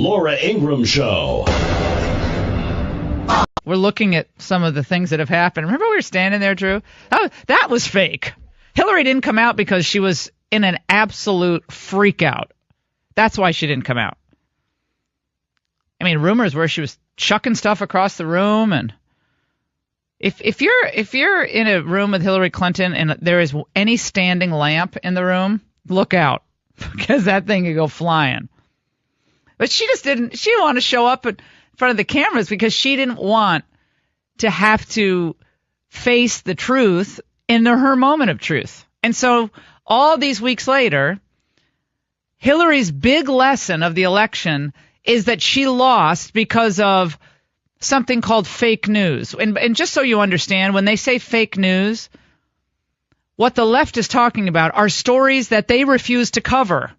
Laura Ingraham Show. We're looking at some of the things that have happened. Remember we were standing there, Drew? Oh, that was fake. Hillary didn't come out because she was in an absolute freak out. That's why she didn't come out. I mean, rumors were she was chucking stuff across the room, and if you're in a room with Hillary Clinton and there is any standing lamp in the room, look out, because that thing could go flying. But she didn't want to show up in front of the cameras because she didn't want to have to face the truth in her moment of truth. And so all these weeks later, Hillary's big lesson of the election is that she lost because of something called fake news. And just so you understand, when they say fake news, what the left is talking about are stories that they refuse to cover,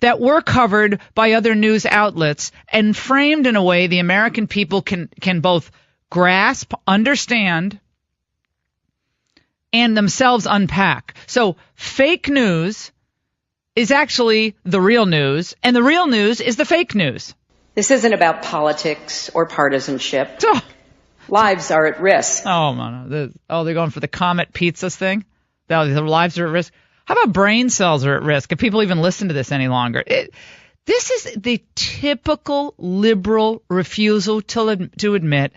that were covered by other news outlets and framed in a way the American people can both grasp, understand, and themselves unpack. So fake news is actually the real news, and the real news is the fake news. This isn't about politics or partisanship. Lives are at risk. Oh, man. They're going for the Comet Pizzas thing? Their lives are at risk? How about brain cells are at risk? If people even listen to this any longer? This is the typical liberal refusal to admit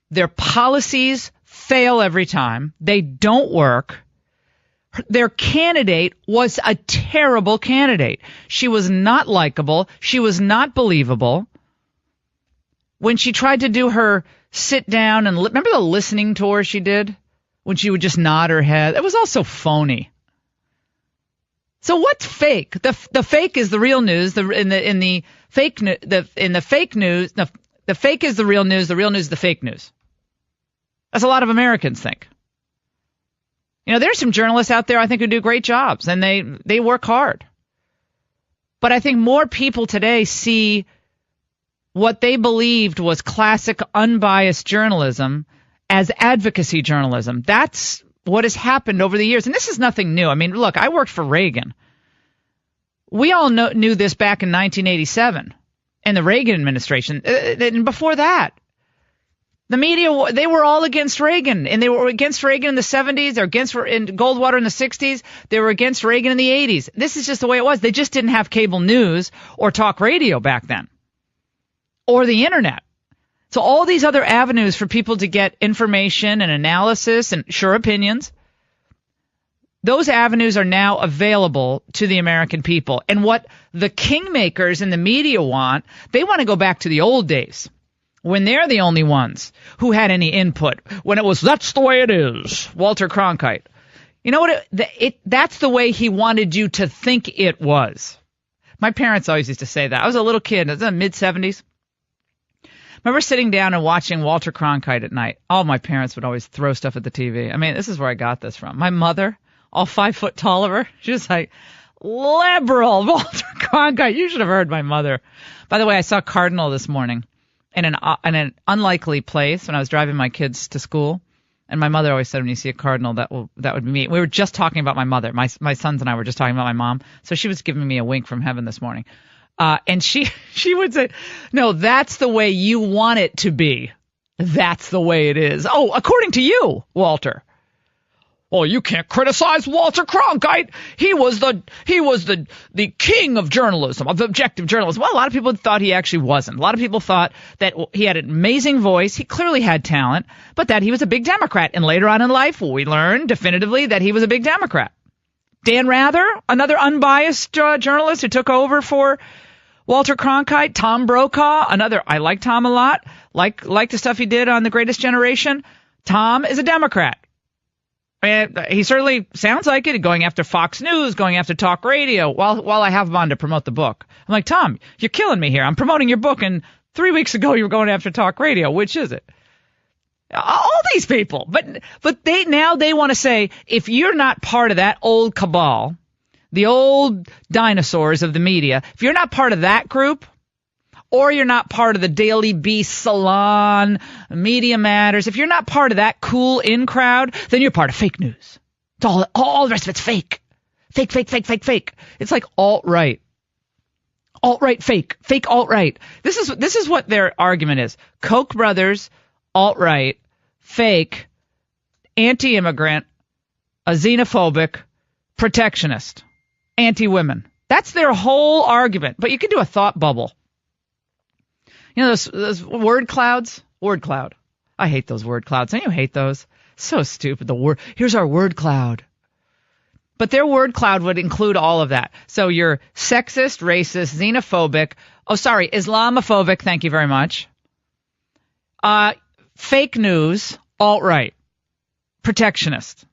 their policies fail every time. They don't work. Their candidate was a terrible candidate. She was not likable. She was not believable. When she tried to do her sit down and remember the listening tour she did when she would just nod her head? It was all so phony. So what's fake? The fake is the real news. The fake news, the fake is the real news. The real news is the fake news. That's a lot of Americans think. You know, there's some journalists out there I think who do great jobs, and they work hard. But I think more people today see what they believed was classic unbiased journalism as advocacy journalism. That's what has happened over the years. And this is nothing new. I mean, look, I worked for Reagan. We all knew this back in 1987 in the Reagan administration. And before that, the media, they were all against Reagan, and they were against Reagan in the 70s. They're against in Goldwater in the 60s. They were against Reagan in the 80s. This is just the way it was. They just didn't have cable news or talk radio back then, or the internet. So all these other avenues for people to get information and analysis and sure opinions, those avenues are now available to the American people. And what the kingmakers in the media want, they want to go back to the old days, when they're the only ones who had any input, when it was, that's the way it is, Walter Cronkite. You know what? That's the way he wanted you to think it was. My parents always used to say that. I was a little kid. It was in the mid-'70s. I remember sitting down and watching Walter Cronkite at night. All my parents would always throw stuff at the TV. I mean, this is where I got this from. My mother, all 5 foot tall of her, she was like, liberal Walter Cronkite. You should have heard my mother. By the way, I saw Cardinal this morning in an unlikely place when I was driving my kids to school. And my mother always said, when you see a cardinal, that would be me. We were just talking about my mother. My sons and I were just talking about my mom. So she was giving me a wink from heaven this morning. And she would say, no, that's the way you want it to be. That's the way it is. Oh, according to you, Walter. Oh, you can't criticize Walter Cronkite. He was the king of journalism, of objective journalism. Well, a lot of people thought he actually wasn't. A lot of people thought that he had an amazing voice. He clearly had talent, but that he was a big Democrat. And later on in life, we learned definitively that he was a big Democrat. Dan Rather, another unbiased journalist who took over for Walter Cronkite. Tom Brokaw, another. I like Tom a lot. Like the stuff he did on The Greatest Generation. Tom is a Democrat. He certainly sounds like it, going after Fox News, going after talk radio, while I have him on to promote the book. I'm like, Tom, you're killing me here. I'm promoting your book, and 3 weeks ago you were going after talk radio. Which is it? All these people. But they want to say, if you're not part of that old cabal, the old dinosaurs of the media, if you're not part of that group, or you're not part of the Daily Beast, Salon, Media Matters, if you're not part of that cool in crowd, then you're part of fake news. It's all the rest of it's fake. Fake. It's like alt-right. Alt-right fake alt-right. This is what their argument is. Koch brothers, alt-right, fake, anti-immigrant, a xenophobic, protectionist, anti-women. That's their whole argument. But you can do a thought bubble. You know those word clouds? Word cloud. I hate those word clouds. Don't you hate those? So stupid. Here's our word cloud. But their word cloud would include all of that. So you're sexist, racist, xenophobic. Islamophobic. Thank you very much. Fake news, alt-right, protectionist.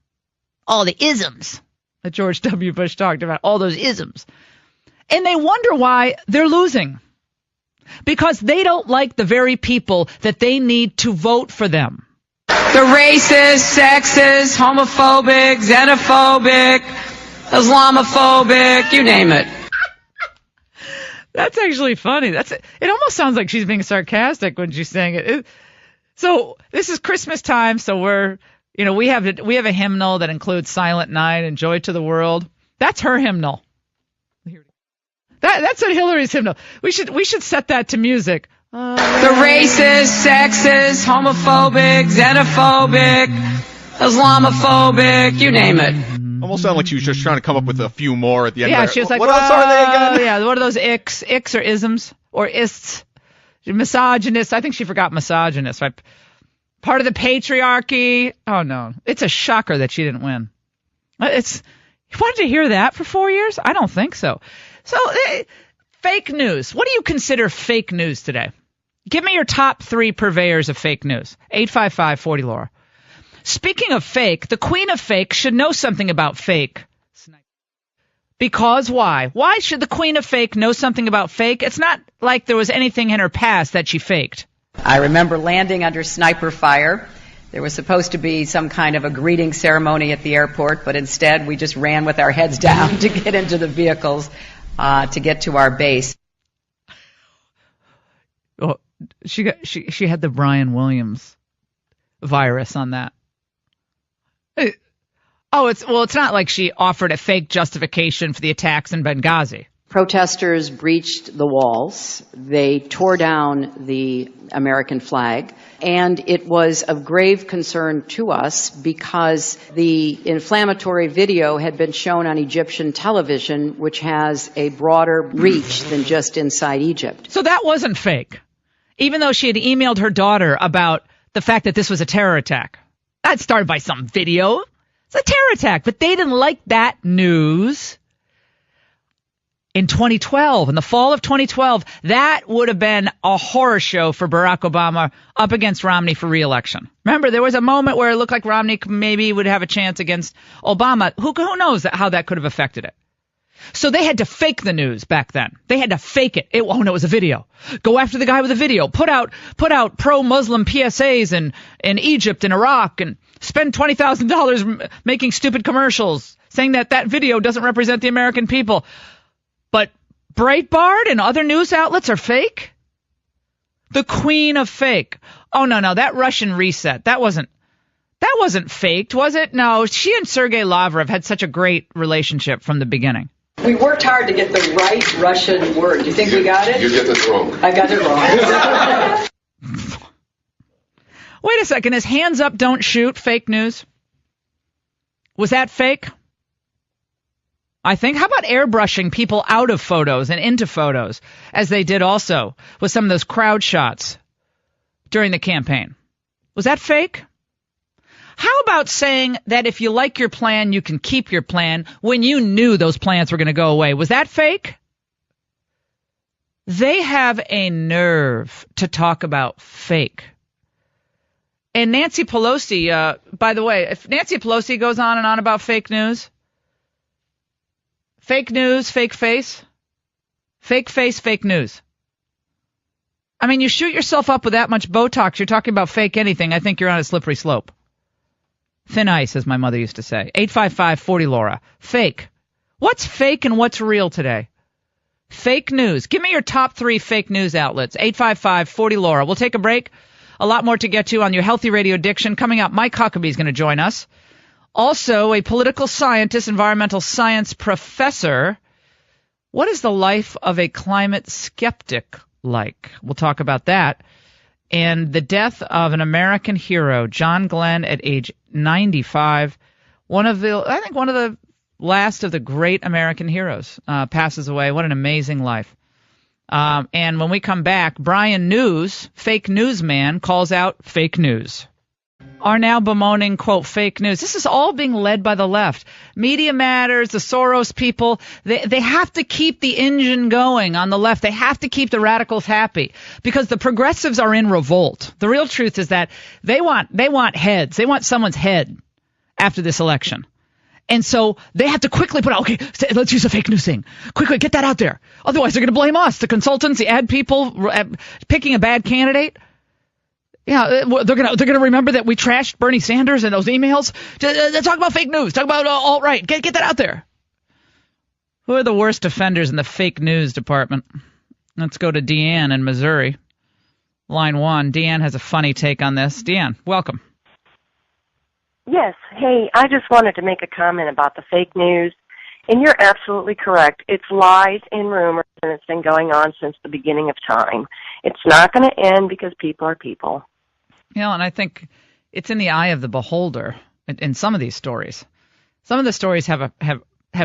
All the isms that George W. Bush talked about, all those isms. And they wonder why they're losing. Because they don't like the very people that they need to vote for them. The racist, sexist, homophobic, xenophobic, Islamophobic, you name it. That's actually funny. It almost sounds like she's being sarcastic when she's saying it. So this is Christmas time, so we have a hymnal that includes Silent Night and Joy to the World. That's her hymnal. That's what Hillary's hymnal. We should set that to music. The racist, sexist, homophobic, xenophobic, Islamophobic, you name it. Almost sounded like she was just trying to come up with a few more at the end. Yeah, of she was like, what else are they again? Yeah, what are those icks or isms or ists? Misogynist. I think she forgot misogynist. Right? Part of the patriarchy. Oh no, it's a shocker that she didn't win. You wanted to hear that for 4 years? I don't think so. So, fake news. What do you consider fake news today? Give me your top 3 purveyors of fake news. 855-40-LAURA. Speaking of fake, the queen of fake should know something about fake. Because why? Why should the queen of fake know something about fake? It's not like there was anything in her past that she faked. I remember landing under sniper fire. There was supposed to be some kind of a greeting ceremony at the airport, but instead we just ran with our heads down to get into the vehicles to get to our base. Well, she had the Brian Williams virus on that. It's not like she offered a fake justification for the attacks in Benghazi. Protesters breached the walls. They tore down the American flag. And it was of grave concern to us because the inflammatory video had been shown on Egyptian television, which has a broader reach than just inside Egypt. So that wasn't fake, even though she had emailed her daughter about the fact that this was a terror attack. That started by some video. It's a terror attack, but they didn't like that news. In 2012, in the fall of 2012, that would have been a horror show for Barack Obama up against Romney for re-election. Remember, there was a moment where it looked like Romney maybe would have a chance against Obama. Who knows how that could have affected it? So they had to fake the news back then. They had to fake it. It was a video. Go after the guy with the video. Put out pro-Muslim PSAs in Egypt and Iraq and spend $20,000 making stupid commercials saying that video doesn't represent the American people. But Breitbart and other news outlets are fake? The queen of fake. Oh, no, that Russian reset, that wasn't faked, was it? No, she and Sergei Lavrov had such a great relationship from the beginning. We worked hard to get the right Russian word. Do you think we got it? You get this wrong. I got it wrong. Wait a second. Is hands up, don't shoot fake news? Was that fake? I think. How about airbrushing people out of photos and into photos, as they did also with some of those crowd shots during the campaign? Was that fake? How about saying that if you like your plan, you can keep your plan when you knew those plans were going to go away? Was that fake? They have a nerve to talk about fake. And Nancy Pelosi, by the way, if Nancy Pelosi goes on and on about fake news, fake news, fake face, fake news. I mean, you shoot yourself up with that much Botox, you're talking about fake anything, I think you're on a slippery slope. Thin ice, as my mother used to say. 855-40-LAURA. Fake. What's fake and what's real today? Fake news. Give me your top 3 fake news outlets. 855-40-LAURA. We'll take a break. A lot more to get to on your healthy radio addiction. Coming up, Mike Huckabee is going to join us. Also, a political scientist, environmental science professor, What is the life of a climate skeptic like? We'll talk about that. And the death of an American hero, John Glenn, at age 95. One of the last of the great American heroes passes away. What an amazing life. And when we come back, Brian News, fake news man, calls out fake news. Are now bemoaning, quote, fake news. This is all being led by the left. Media Matters, the Soros people, they have to keep the engine going on the left. They have to keep the radicals happy because the progressives are in revolt. The real truth is that they want heads. They want someone's head after this election. And so they have to quickly put out, okay, let's use a fake news thing. Quickly, get that out there. Otherwise, they're going to blame us, the consultants, the ad people, picking a bad candidate. Yeah, they're gonna remember that we trashed Bernie Sanders in those emails. Talk about fake news. Talk about alt-right. Get that out there. Who are the worst offenders in the fake news department? Let's go to Deanne in Missouri. Line 1. Deanne has a funny take on this. Deanne, welcome. Yes. Hey, I just wanted to make a comment about the fake news. And you're absolutely correct. It's lies and rumors, and it's been going on since the beginning of time. It's not going to end because people are people. Yeah, and I think it's in the eye of the beholder in some of these stories. Some of the stories have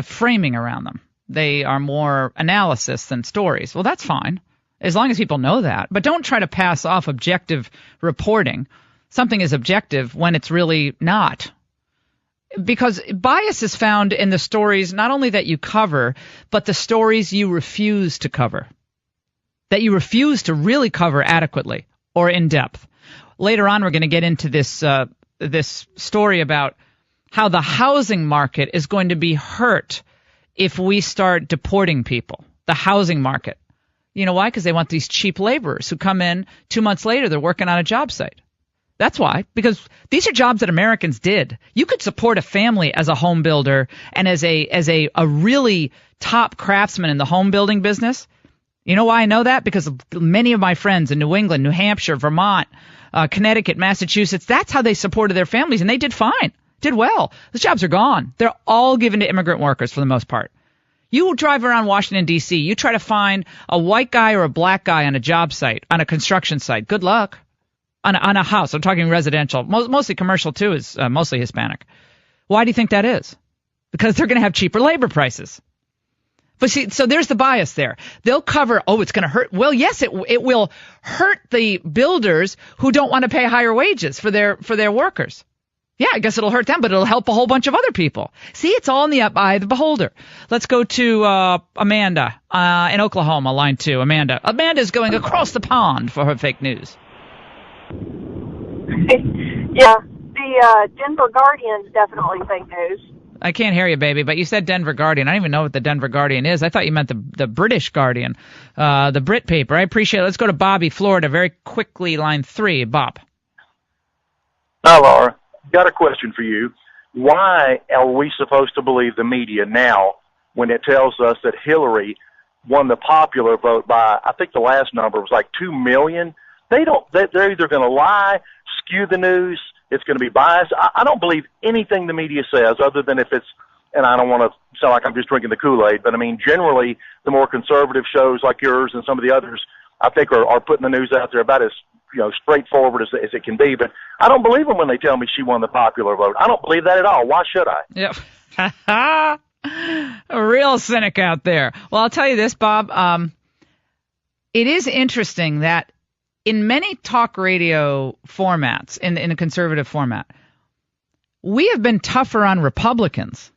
framing around them. They are more analysis than stories. Well, that's fine, as long as people know that. But don't try to pass off objective reporting. Something is objective when it's really not. Because bias is found in the stories not only that you cover, but the stories you refuse to cover. That you refuse to really cover adequately or in depth. Later on, we're going to get into this story about how the housing market is going to be hurt if we start deporting people. The housing market. You know why? Because they want these cheap laborers who come in 2 months later, they're working on a job site. That's why, because these are jobs that Americans did. You could support a family as a home builder and as a really top craftsman in the home building business. You know why I know that? Because many of my friends in New England, New Hampshire, Vermont, Connecticut, Massachusetts, that's how they supported their families, and they did fine, did well. Those jobs are gone. They're all given to immigrant workers for the most part. You drive around Washington, D.C., you try to find a white guy or a black guy on a job site, on a construction site. Good luck. On a house. I'm talking residential. Mostly commercial, too, is mostly Hispanic. Why do you think that is? Because they're going to have cheaper labor prices. But see, so there's the bias there. They'll cover, it's going to hurt. Well, yes, it will hurt the builders who don't want to pay higher wages for their workers. Yeah, I guess it'll hurt them, but it'll help a whole bunch of other people. See, it's all in the eye of the beholder. Let's go to Amanda in Oklahoma, line 2. Amanda's going across the pond for her fake news. Yeah, the Denver Guardian's definitely fake news. I can't hear you, baby, but you said Denver Guardian. I don't even know what the Denver Guardian is. I thought you meant the British Guardian, the Brit paper. I appreciate it. Let's go to Bobby, Florida, very quickly, line 3. Bob. Hi, Laura. Got a question for you. Why are we supposed to believe the media now when it tells us that Hillary won the popular vote by, I think the last number was like 2 million? They're either going to lie, skew the news, it's going to be biased. I don't believe anything the media says other than if it's, and I don't want to sound like I'm just drinking the Kool-Aid, but I mean, generally, the more conservative shows like yours and some of the others, I think are putting the news out there about as, straightforward as it can be. But I don't believe them when they tell me she won the popular vote. I don't believe that at all. Why should I? Yep. A real cynic out there. Well, I'll tell you this, Bob. It is interesting that in many talk radio formats, in a conservative format, we have been tougher on Republicans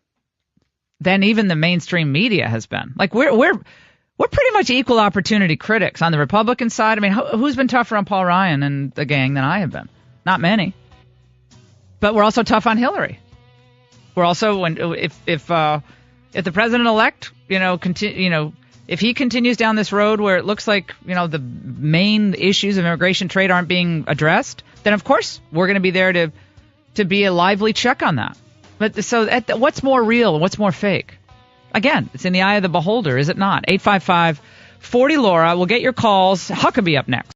than even the mainstream media has been. Like we're pretty much equal opportunity critics on the Republican side. I mean, who's been tougher on Paul Ryan and the gang than I have been? Not many. But we're also tough on Hillary. We're also if the president-elect, if he continues down this road where it looks like, the main issues of immigration trade aren't being addressed, then of course we're going to be there to be a lively check on that. But so what's more real? What's more fake? Again, it's in the eye of the beholder, is it not? 855-40-LAURA. We'll get your calls. Huckabee up next.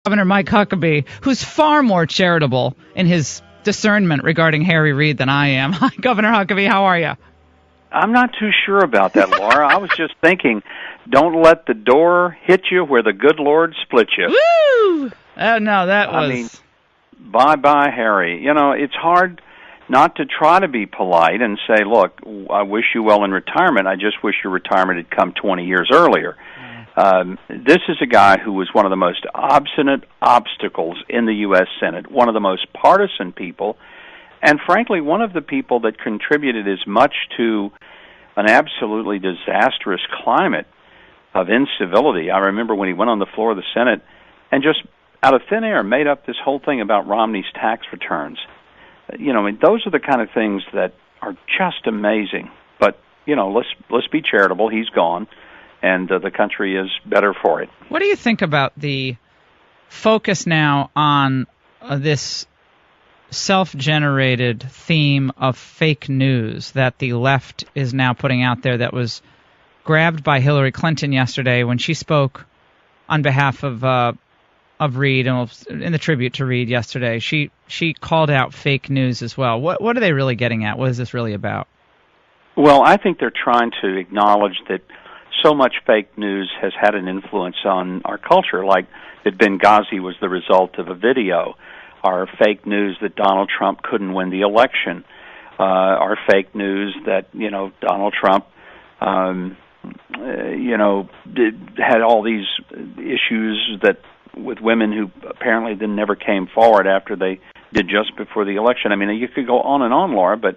Governor Mike Huckabee, who's far more charitable in his discernment regarding Harry Reid than I am. Hi, Governor Huckabee. How are you? I'm not too sure about that, Laura. I was just thinking, don't let the door hit you where the good Lord split you. Woo! Oh, no, I mean, bye-bye, Harry. You know, it's hard not to try to be polite and say, look, I wish you well in retirement. I just wish your retirement had come 20 years earlier. This is a guy who was one of the most obstinate obstacles in the U.S. Senate, one of the most partisan people, and frankly, one of the people that contributed as much to an absolutely disastrous climate of incivility. I remember when he went on the floor of the Senate and just out of thin air made up this whole thing about Romney's tax returns. You know, I mean, those are the kind of things that are just amazing. But, you know, let's be charitable. He's gone, and the country is better for it. What do you think about the focus now on this self-generated theme of fake news that the left is now putting out there, that was grabbed by Hillary Clinton yesterday when she spoke on behalf of Reid, and in the tribute to Reid yesterday, she called out fake news as well. What are they really getting at? What is this really about? Well, I think they're trying to acknowledge that so much fake news has had an influence on our culture, like that Benghazi was the result of a video, or fake news that Donald Trump couldn't win the election, or fake news that, you know, Donald Trump had all these issues that with women who apparently then never came forward after they did just before the election. I mean, you could go on and on, Laura, but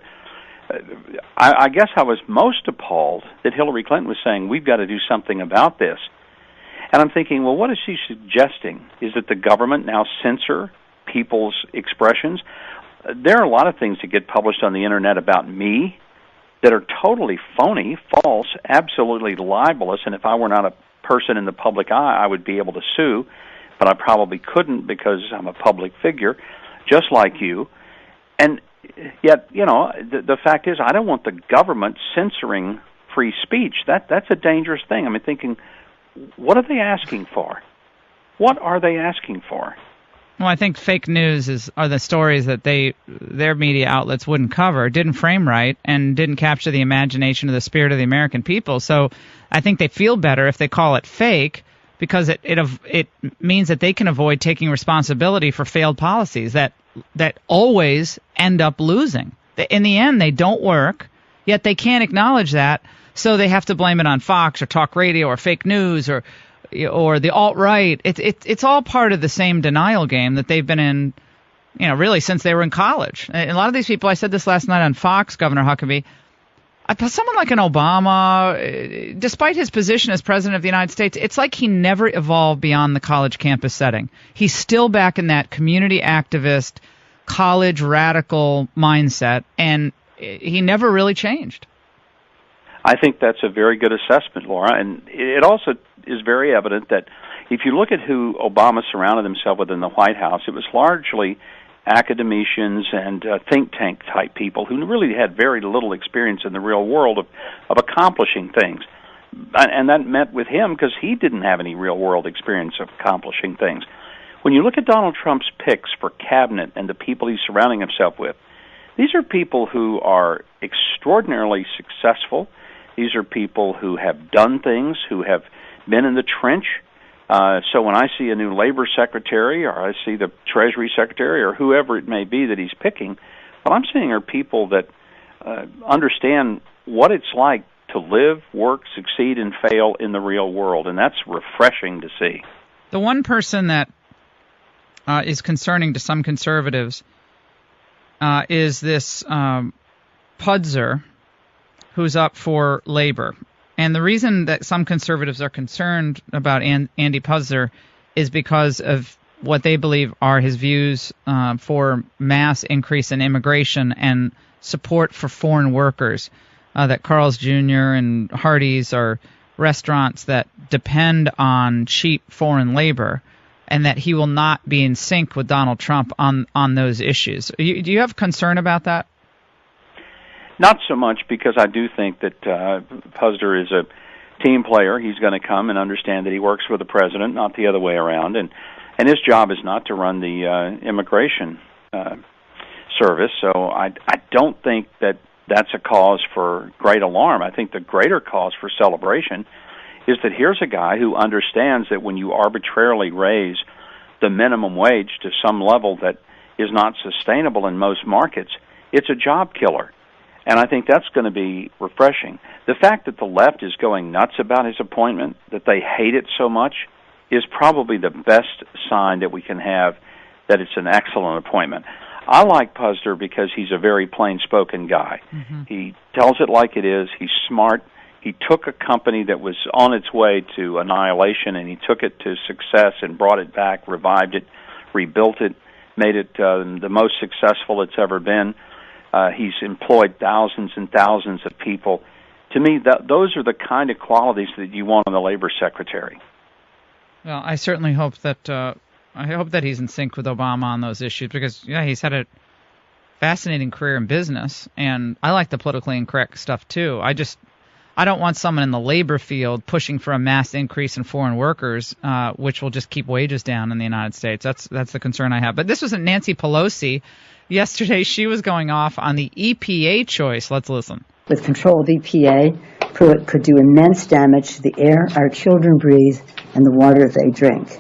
I guess I was most appalled that Hillary Clinton was saying, we've got to do something about this. And I'm thinking, well, what is she suggesting? Is that the government now censor people's expressions? There are a lot of things that get published on the Internet about me that are totally phony, false, absolutely libelous, and if I were not a person in the public eye, I would be able to sue, but I probably couldn't because I'm a public figure, just like you. And yet, you know, the fact is, I don't want the government censoring free speech. That's a dangerous thing. I mean, thinking, what are they asking for? What are they asking for? Well, I think fake news are the stories that their media outlets wouldn't cover, didn't frame right, and didn't capture the imagination of the spirit of the American people. So I think they feel better if they call it fake, because it means that they can avoid taking responsibility for failed policies that always end up losing. In the end, they don't work, yet they can't acknowledge that, so they have to blame it on Fox or talk radio or fake news or the alt-right. It's all part of the same denial game that they've been in, you know, really since they were in college. And a lot of these people, I said this last night on Fox, Governor Huckabee, someone like an Obama, despite his position as president of the United States, it's like he never evolved beyond the college campus setting. He's still back in that community activist, college radical mindset, and he never really changed. I think that's a very good assessment, Laura, and it also is very evident that if you look at who Obama surrounded himself with in the White House, it was largely academicians and think tank type people who really had very little experience in the real world of accomplishing things. And that meant with him, because he didn't have any real world experience of accomplishing things. When you look at Donald Trump's picks for cabinet and the people he's surrounding himself with, these are people who are extraordinarily successful. These are people who have done things, who have been in the trench. So when I see a new labor secretary, or I see the Treasury secretary, or whoever it may be that he's picking, what I'm seeing are people that understand what it's like to live, work, succeed, and fail in the real world, and that's refreshing to see. The one person that is concerning to some conservatives is this Pudzer, who's up for labor. And the reason that some conservatives are concerned about Andy Pudzer is because of what they believe are his views for mass increase in immigration and support for foreign workers, that Carl's Jr. and Hardee's are restaurants that depend on cheap foreign labor, and that he will not be in sync with Donald Trump on those issues. Do you have concern about that? Not so much, because I do think that Pudzer is a team player. He's going to come and understand that he works for the president, not the other way around. And his job is not to run the immigration service. So I don't think that that's a cause for great alarm. I think the greater cause for celebration is that here's a guy who understands that when you arbitrarily raise the minimum wage to some level that is not sustainable in most markets, it's a job killer. And I think that's going to be refreshing. The fact that the left is going nuts about his appointment, that they hate it so much, is probably the best sign that we can have that it's an excellent appointment. I like Puzder because he's a very plain-spoken guy. Mm-hmm. He tells it like it is. He's smart. He took a company that was on its way to annihilation, and he took it to success and brought it back, revived it, rebuilt it, made it the most successful it's ever been. He's employed thousands and thousands of people. To me, those are the kind of qualities that you want in the labor secretary. Well, I certainly hope that he's in sync with Obama on those issues because, he's had a fascinating career in business, and I like the politically incorrect stuff too. I don't want someone in the labor field pushing for a mass increase in foreign workers, which will just keep wages down in the United States. That's the concern I have. But this wasn't Nancy Pelosi. Yesterday, she was going off on the EPA choice. Let's listen. With control of EPA, Pruitt could do immense damage to the air our children breathe and the water they drink.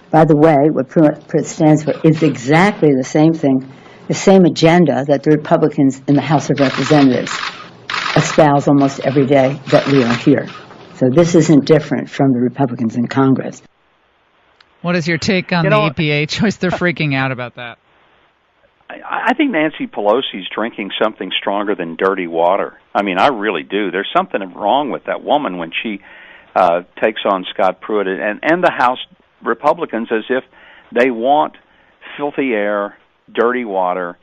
By the way, what Pruitt stands for is exactly the same thing, the same agenda that the Republicans in the House of Representatives espouse almost every day that we are here. So this isn't different from the Republicans in Congress. What is your take on the EPA choice? They're freaking out about that. I think Nancy Pelosi's drinking something stronger than dirty water. I mean, I really do. There's something wrong with that woman when she takes on Scott Pruitt and the House Republicans as if they want filthy air, dirty water,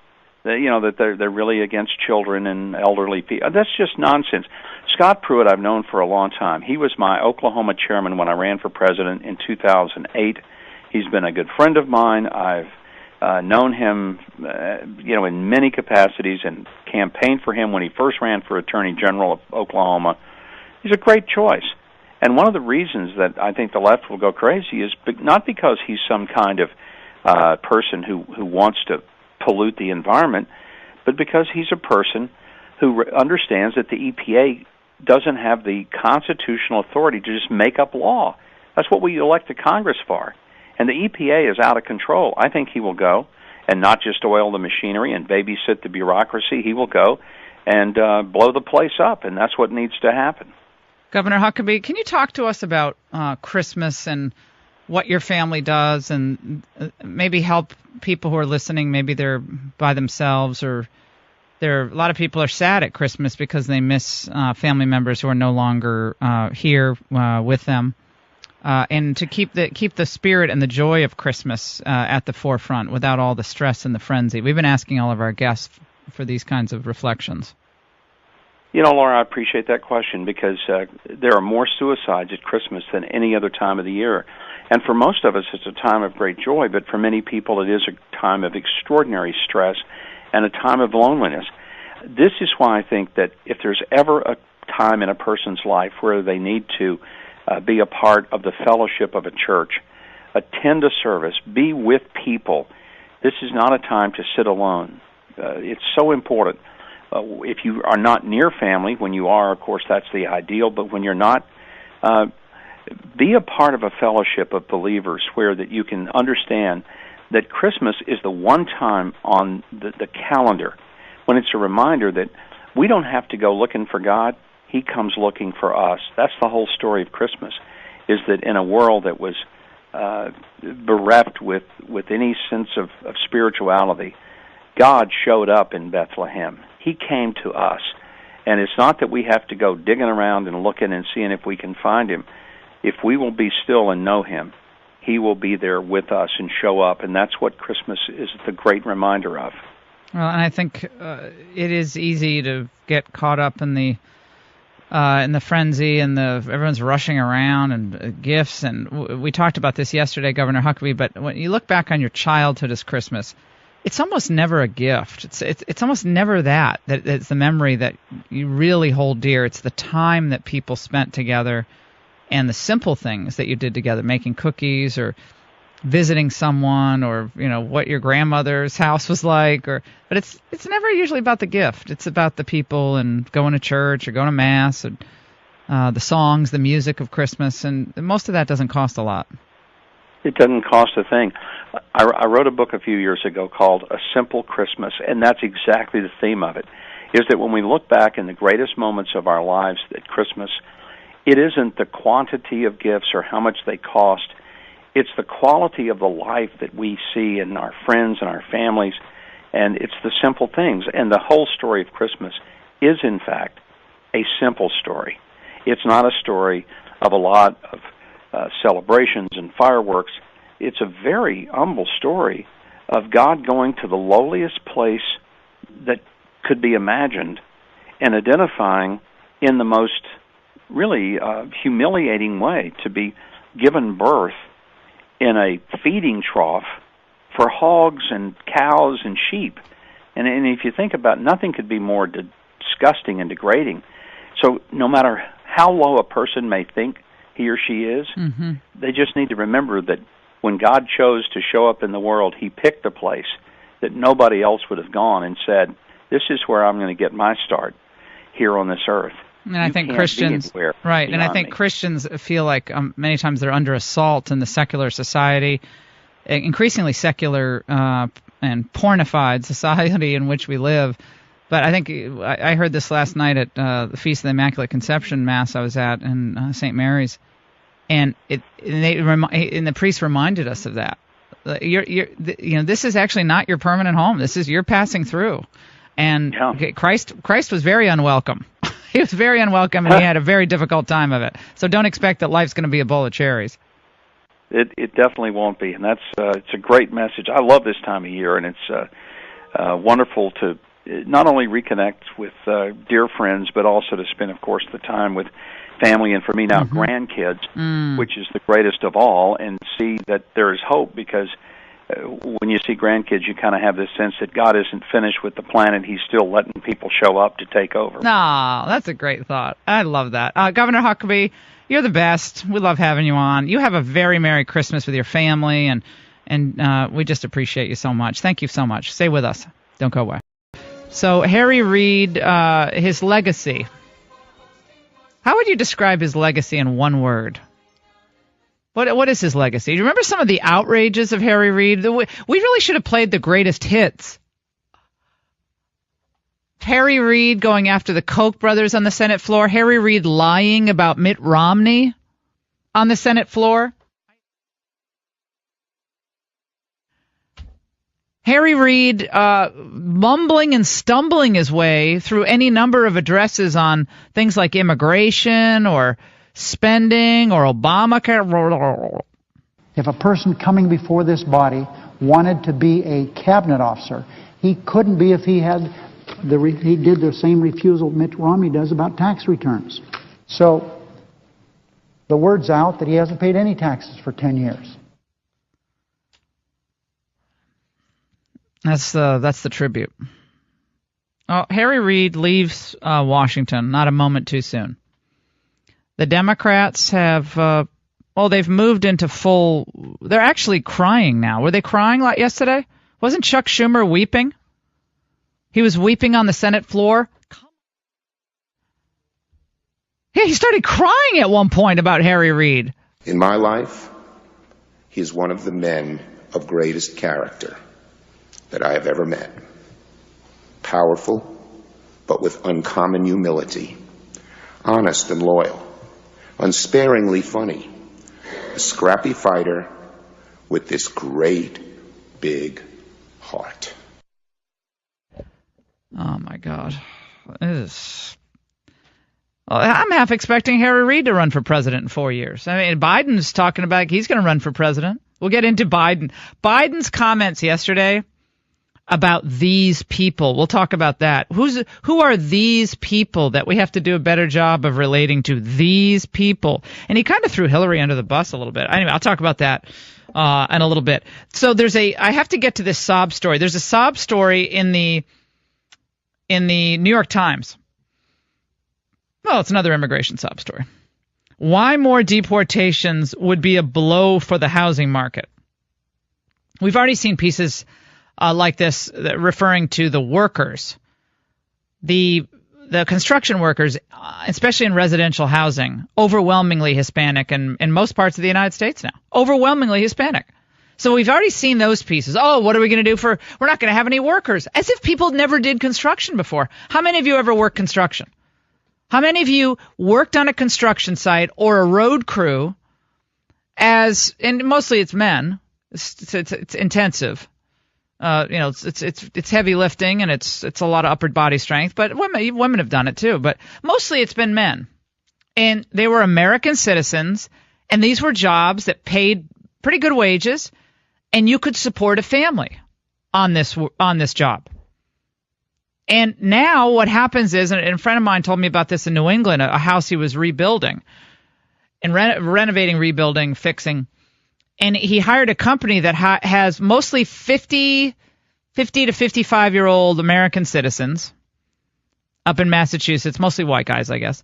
that they're really against children and elderly people. That's just nonsense. Scott Pruitt I've known for a long time. He was my Oklahoma chairman when I ran for president in 2008. He's been a good friend of mine. I've known him, in many capacities and campaigned for him when he first ran for Attorney General of Oklahoma. He's a great choice. And one of the reasons that I think the left will go crazy is not because he's some kind of person who wants to pollute the environment, but because he's a person who understands that the EPA doesn't have the constitutional authority to just make up law. That's what we elect the Congress for. And the EPA is out of control. I think he will go and not just oil the machinery and babysit the bureaucracy. He will go and blow the place up, and that's what needs to happen. Governor Huckabee, can you talk to us about Christmas and what your family does and maybe help people who are listening? Maybe they're by themselves or a lot of people are sad at Christmas because they miss family members who are no longer here with them. And to keep the spirit and the joy of Christmas at the forefront without all the stress and the frenzy. We've been asking all of our guests for these kinds of reflections. Laura, I appreciate that question because there are more suicides at Christmas than any other time of the year. And for most of us, it's a time of great joy, but for many people, it is a time of extraordinary stress and a time of loneliness. This is why I think that if there's ever a time in a person's life where they need to be a part of the fellowship of a church, attend a service, be with people, this is not a time to sit alone. It's so important. If you are not near family, when you are, of course, that's the ideal, but when you're not, be a part of a fellowship of believers where that you can understand that Christmas is the one time on the calendar when it's a reminder that we don't have to go looking for God. He comes looking for us. That's the whole story of Christmas, is that in a world that was bereft with any sense of spirituality, God showed up in Bethlehem. He came to us. And it's not that we have to go digging around and looking and seeing if we can find him. If we will be still and know him, he will be there with us and show up. And that's what Christmas is the great reminder of. Well, and I think it is easy to get caught up in the frenzy and everyone's rushing around and gifts. And we talked about this yesterday, Governor Huckabee, but when you look back on your childhood as Christmas, it's almost never a gift. It's almost never that it's the memory that you really hold dear. It's the time that people spent together and the simple things that you did together, making cookies or visiting someone, or what your grandmother's house was like, but it's never usually about the gift. It's about the people and going to church or going to mass, and the songs, the music of Christmas, and most of that doesn't cost a lot. It doesn't cost a thing. I wrote a book a few years ago called A Simple Christmas, and that's exactly the theme of it, is that when we look back in the greatest moments of our lives at Christmas, it isn't the quantity of gifts or how much they cost. It's the quality of the life that we see in our friends and our families, and it's the simple things. And the whole story of Christmas is, in fact, a simple story. It's not a story of a lot of celebrations and fireworks. It's a very humble story of God going to the lowliest place that could be imagined and identifying in the most really humiliating way to be given birth in a feeding trough for hogs and cows and sheep. And if you think about it, nothing could be more disgusting and degrading. So no matter how low a person may think he or she is, they just need to remember that when God chose to show up in the world, he picked a place that nobody else would have gone and said, this is where I'm going to get my start here on this earth. And I think Christians, right? And I think Christians feel like many times they're under assault in the secular society, increasingly secular and pornified society in which we live. But I think I heard this last night at the Feast of the Immaculate Conception Mass I was at in St. Mary's, and the priest reminded us of that. This is actually not your permanent home. This is you're passing through, and Christ was very unwelcome. He was very unwelcome, and he had a very difficult time of it. So don't expect that life's going to be a bowl of cherries. It definitely won't be, and it's a great message. I love this time of year, and it's wonderful to not only reconnect with dear friends, but also to spend, of course, the time with family, and for me now, grandkids, which is the greatest of all, and see that there is hope, because when you see grandkids, you kind of have this sense that God isn't finished with the planet. He's still letting people show up to take over. No, that's a great thought. I love that. Governor Huckabee, you're the best. We love having you on. You have a very Merry Christmas with your family, and we just appreciate you so much. Thank you so much. Stay with us. Don't go away. So Harry Reid, his legacy. How would you describe his legacy in one word? What is his legacy? Do you remember some of the outrages of Harry Reid? We really should have played the greatest hits. Harry Reid going after the Koch brothers on the Senate floor. Harry Reid lying about Mitt Romney on the Senate floor. Harry Reid mumbling and stumbling his way through any number of addresses on things like immigration or spending or Obamacare. If a person coming before this body wanted to be a cabinet officer, he couldn't be if he did the same refusal Mitt Romney does about tax returns. So the word's out that he hasn't paid any taxes for 10 years. That's the tribute. Oh, Harry Reid leaves Washington not a moment too soon. The Democrats have, they've moved into full, they're actually crying now. Were they crying like yesterday? Wasn't Chuck Schumer weeping? He was weeping on the Senate floor. Yeah, he started crying at one point about Harry Reid. In my life, he is one of the men of greatest character that I have ever met. Powerful, but with uncommon humility. Honest and loyal. Unsparingly funny. A scrappy fighter with this great big heart. Oh my God. I'm half expecting Harry Reid to run for president in 4 years. I mean, Biden's talking about he's going to run for president. We'll get into Biden. Biden's comments yesterday about these people. We'll talk about that. Who are these people that we have to do a better job of relating to? These people. And he kind of threw Hillary under the bus a little bit. Anyway, I'll talk about that in a little bit. So I have to get to this sob story. There's a sob story in the New York Times. Well, it's another immigration sob story. Why more deportations would be a blow for the housing market. We've already seen pieces like this referring to the workers, the construction workers, especially in residential housing, overwhelmingly Hispanic and in most parts of the United States now, overwhelmingly Hispanic. So we've already seen those pieces. Oh, what are we going to do we're not going to have any workers, as if people never did construction before. How many of you ever worked construction? How many of you worked on a construction site or a road crew and mostly it's men. It's intensive. It's heavy lifting and it's a lot of upper body strength, but women have done it too, but mostly it's been men. And they were American citizens, and these were jobs that paid pretty good wages, and you could support a family on this job. And now what happens is, and a friend of mine told me about this in New England, a house he was rebuilding and renovating, rebuilding, fixing. And he hired a company that has mostly 50 to 55-year-old American citizens up in Massachusetts, mostly white guys, I guess.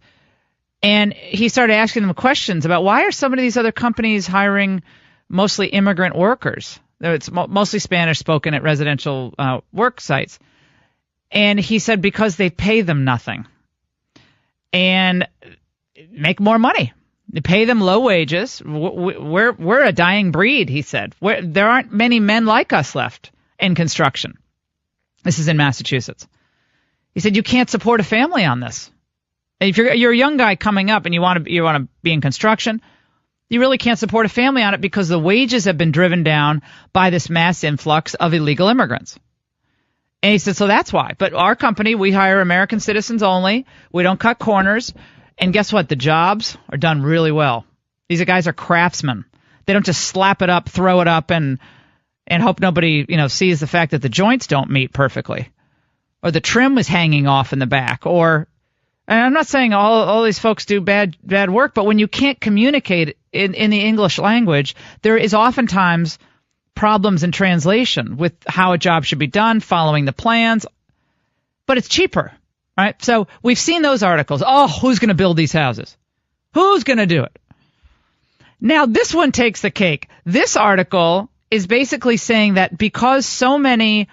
And he started asking them questions about why are some of these other companies hiring mostly immigrant workers? It's mostly Spanish spoken at residential work sites. And he said because they pay them nothing and make more money. They pay them low wages. We're a dying breed, he said. There aren't many men like us left in construction. This is in Massachusetts. He said you can't support a family on this. If you're a young guy coming up and you want to be in construction, you really can't support a family on it because the wages have been driven down by this mass influx of illegal immigrants. And he said, so that's why. But our company, we hire American citizens only. We don't cut corners. And guess what? The jobs are done really well. These guys are craftsmen. They don't just slap it up, throw it up, and hope nobody, sees the fact that the joints don't meet perfectly, or the trim was hanging off in the back, and I'm not saying all these folks do bad work, but when you can't communicate in the English language, there is oftentimes problems in translation with how a job should be done, following the plans, but it's cheaper. Right? So we've seen those articles. Oh, who's going to build these houses? Who's going to do it? Now, this one takes the cake. This article is basically saying that because so many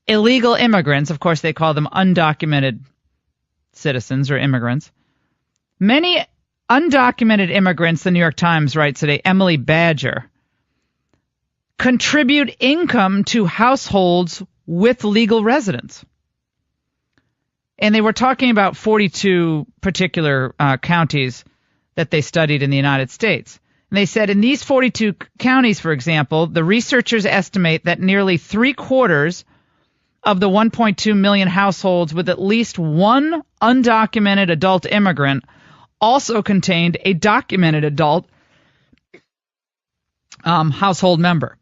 illegal immigrants, of course they call them undocumented citizens or immigrants, many undocumented immigrants, the New York Times writes today, Emily Badger, contribute income to households with legal residents. And they were talking about 42 particular counties that they studied in the United States. And they said in these 42 counties, for example, the researchers estimate that nearly 3/4 of the 1.2 million households with at least one undocumented adult immigrant also contained a documented adult household member.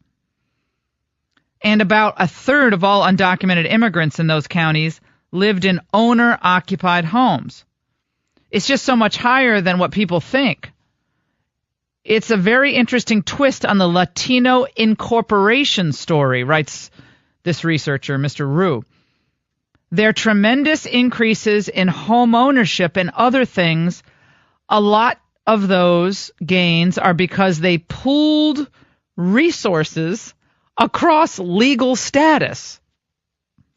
And about 1/3 of all undocumented immigrants in those counties lived in owner-occupied homes. It's just so much higher than what people think. It's a very interesting twist on the Latino incorporation story, writes this researcher, Mr. Rue. There are tremendous increases in home ownership and other things. A lot of those gains are because they pooled resources across legal status.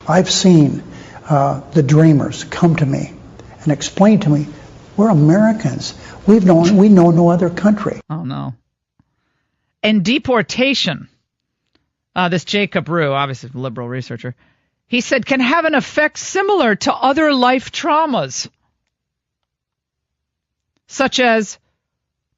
I've seen the dreamers come to me and explain to me, we're Americans. We know no other country. Oh, no. And deportation, this Jacob Rue, obviously a liberal researcher, he said can have an effect similar to other life traumas, such as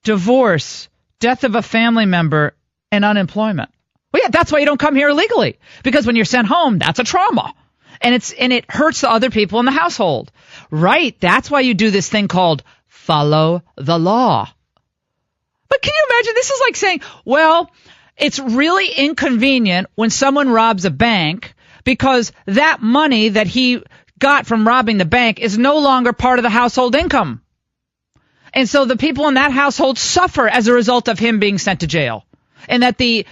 divorce, death of a family member, and unemployment. Well, yeah, that's why you don't come here illegally, because when you're sent home, that's a trauma. And it hurts the other people in the household. Right. That's why you do this thing called follow the law. But can you imagine? This is like saying, well, it's really inconvenient when someone robs a bank because that money that he got from robbing the bank is no longer part of the household income. And so the people in that household suffer as a result of him being sent to jail. And that the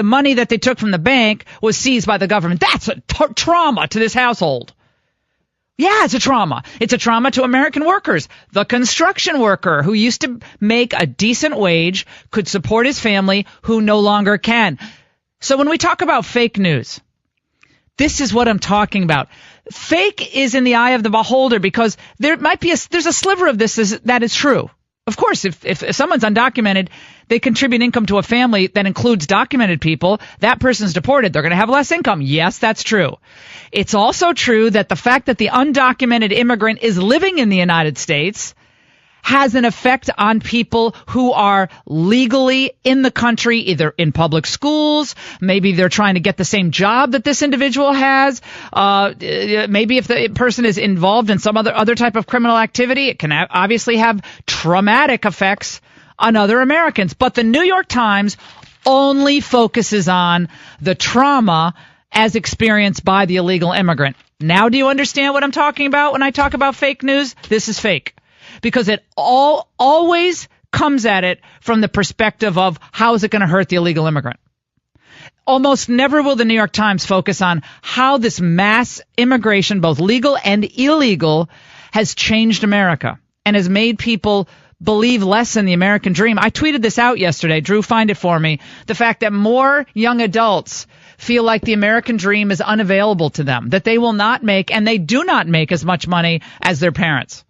money that they took from the bank was seized by the government. That's a trauma to this household. Yeah, it's a trauma. It's a trauma to American workers. The construction worker who used to make a decent wage could support his family who no longer can. So when we talk about fake news, this is what I'm talking about. Fake is in the eye of the beholder because there might be there's a sliver of this that is true. Of course, if someone's undocumented, they contribute income to a family that includes documented people, that person's deported. They're going to have less income. Yes, that's true. It's also true that the fact that the undocumented immigrant is living in the United States has an effect on people who are legally in the country, either in public schools, maybe they're trying to get the same job that this individual has, maybe if the person is involved in some other type of criminal activity, it can obviously have traumatic effects on other Americans. But the New York Times only focuses on the trauma as experienced by the illegal immigrant. Now do you understand what I'm talking about when I talk about fake news? This is fake. Because it always comes at it from the perspective of how is it going to hurt the illegal immigrant. Almost never will the New York Times focus on how this mass immigration, both legal and illegal, has changed America and has made people believe less in the American dream. I tweeted this out yesterday. Drew, find it for me. The fact that more young adults feel like the American dream is unavailable to them, that they will not make, and they do not make as much money as their parents.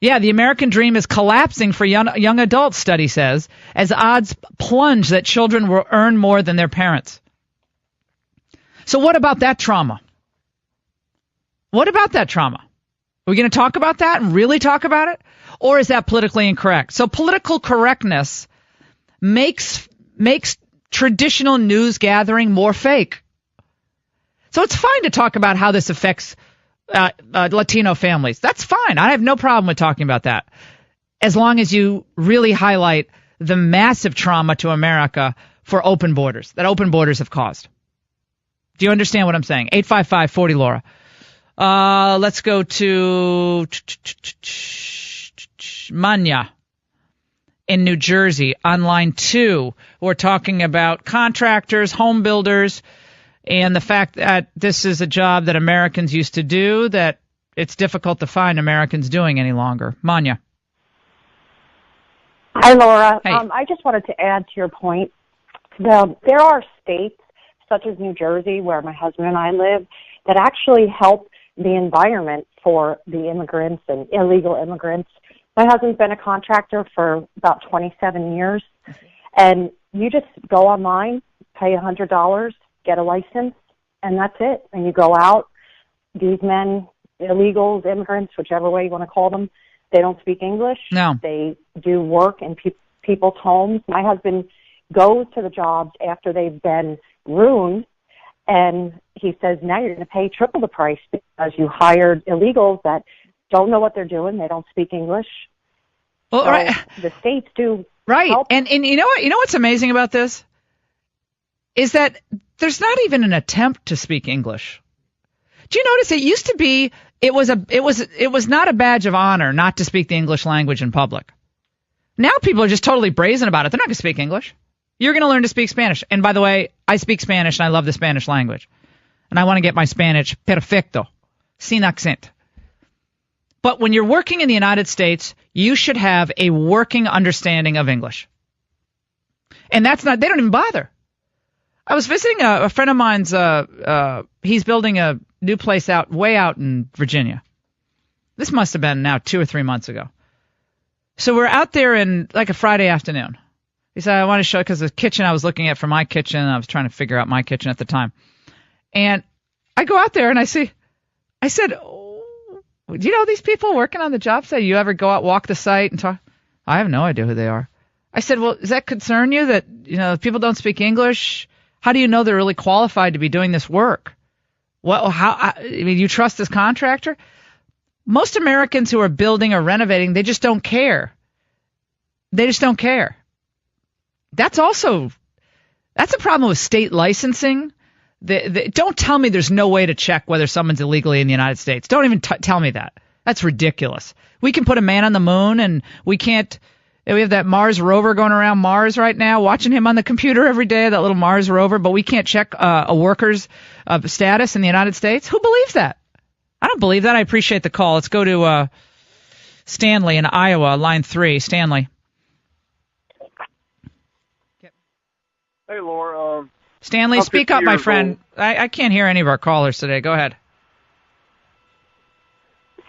Yeah, the American dream is collapsing for young adults, study says, as odds plunge that children will earn more than their parents. So what about that trauma? What about that trauma? Are we going to talk about that and really talk about it? Or is that politically incorrect? So political correctness makes traditional news gathering more fake. So it's fine to talk about how this affects Latino families. That's fine. I have no problem with talking about that, as long as you really highlight the massive trauma to America for open borders that open borders have caused. Do you understand what I'm saying? 855-40-LAURA. Let's go to Manya in New Jersey on line 2. We're talking about contractors, home builders, and the fact that this is a job that Americans used to do that it's difficult to find Americans doing any longer. Manya. Hi, Laura. Hey. I just wanted to add to your point. There are states, such as New Jersey, where my husband and I live, that actually help the environment for the immigrants and illegal immigrants. My husband's been a contractor for about 27 years, and you just go online, pay $100, get a license, and that's it. And you go out. These men, illegals, immigrants, whichever way you want to call them, they don't speak English. No. They do work in people's homes. My husband goes to the jobs after they've been ruined, and he says, now you're going to pay triple the price because you hired illegals that don't know what they're doing. They don't speak English. Well, so right. The states do Right. help. And you know what? You know what's amazing about this? Is that there's not even an attempt to speak English. Do you notice it used to be it was not a badge of honor not to speak the English language in public. Now people are just totally brazen about it. They're not going to speak English. You're going to learn to speak Spanish. And by the way, I speak Spanish and I love the Spanish language. And I want to get my Spanish perfecto, sin accent. But when you're working in the United States, you should have a working understanding of English. And that's not, they don't even bother. I was visiting a friend of mine's, he's building a new place way out in Virginia. This must have been now 2 or 3 months ago. So we're out there in like a Friday afternoon. He said, I want to show, because the kitchen I was looking at for my kitchen, I was trying to figure out my kitchen at the time. And I go out there and I said, oh, do you know these people working on the job site? You ever go out, walk the site and talk? I have no idea who they are. I said, well, does that concern you that, people don't speak English? How do you know they're really qualified to be doing this work? Well, you trust this contractor? Most Americans who are building or renovating, they just don't care. They just don't care. That's a problem with state licensing. Don't tell me there's no way to check whether someone's illegally in the United States. Don't even tell me that. That's ridiculous. We can put a man on the moon, and we have that Mars rover going around Mars right now, watching him on the computer every day, that little Mars rover, but we can't check a worker's status in the United States? Who believes that? I don't believe that. I appreciate the call. Let's go to Stanley in Iowa, line 3. Stanley. Hey, Laura. Stanley, I'm speak 50 up, my years friend. I can't hear any of our callers today. Go ahead.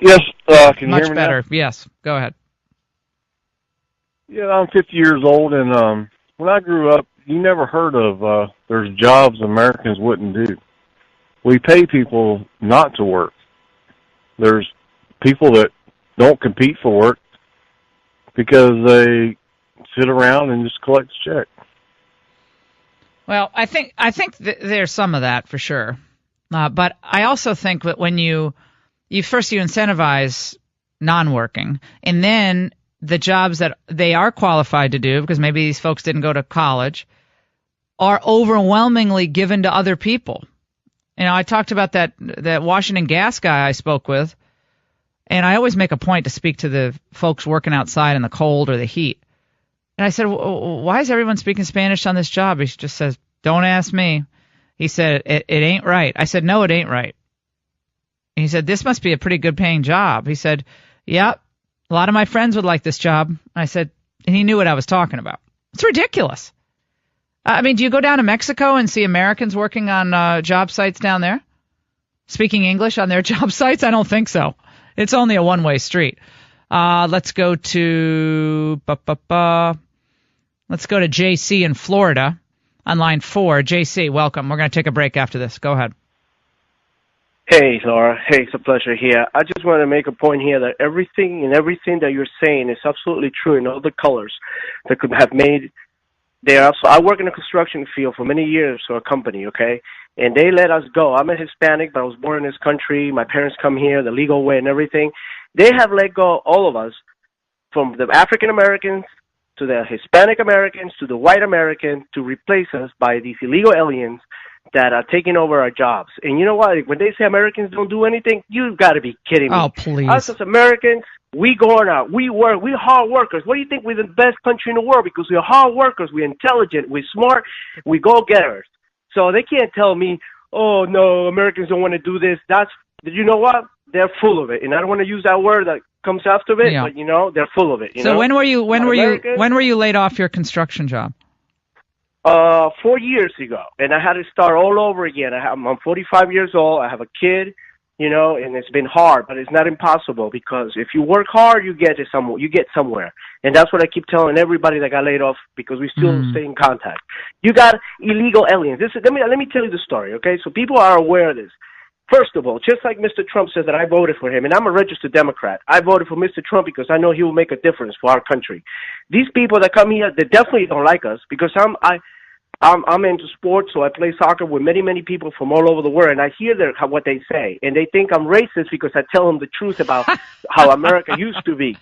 Yes, can you Much hear me better. now? Yes, go ahead. Yeah, I'm 50 years old, and when I grew up, you never heard of there's jobs Americans wouldn't do. We pay people not to work. There's people that don't compete for work because they sit around and just collect a check. Well, I think there's some of that for sure, but I also think that when you incentivize non-working, and then the jobs that they are qualified to do, because maybe these folks didn't go to college, are overwhelmingly given to other people. You know, I talked about that Washington Gas guy I spoke with, and I always make a point to speak to the folks working outside in the cold or the heat. And I said, why is everyone speaking Spanish on this job? He just says, don't ask me. He said, it ain't right. I said, no, it ain't right. And he said, this must be a pretty good paying job. He said, yep, a lot of my friends would like this job. I said, and he knew what I was talking about. It's ridiculous. I mean, do you go down to Mexico and see Americans working on job sites down there? Speaking English on their job sites? I don't think so. It's only a one-way street. Let's go to JC in Florida on line 4. JC, welcome. We're going to take a break after this. Go ahead. Hey, Laura. Hey, it's a pleasure here. I just want to make a point here that everything that you're saying is absolutely true in all the colors that could have made there. So I work in the construction field for many years for a company, okay? And they let us go. I'm a Hispanic, but I was born in this country. My parents come here the legal way and everything. They have let go all of us, from the African Americans to the Hispanic Americans to the white Americans, to replace us by these illegal aliens that are taking over our jobs. And you know what? When they say Americans don't do anything, you've got to be kidding me. Oh, please. Us as Americans, we go out, we work, we're hard workers. What do you think we're the best country in the world? Because we're hard workers, we're intelligent, we're smart, we go-getters. So they can't tell me, oh, no, Americans don't want to do this. You know what? They're full of it. And I don't want to use that word that comes after it, but, they're full of it. So when were you laid off your construction job? 4 years ago, and I had to start all over again. I'm 45 years old. I have a kid, and it's been hard, but it's not impossible, because if you work hard, you get somewhere. And that's what I keep telling everybody that got laid off, because we still stay in contact. You got illegal aliens. Let me tell you the story, okay? So people are aware of this. First of all, just like Mr. Trump says that I voted for him, and I'm a registered Democrat. I voted for Mr. Trump because I know he will make a difference for our country. These people that come here, they definitely don't like us, because I'm into sports, so I play soccer with many, many people from all over the world, and I hear what they say, and they think I'm racist because I tell them the truth about how America used to be.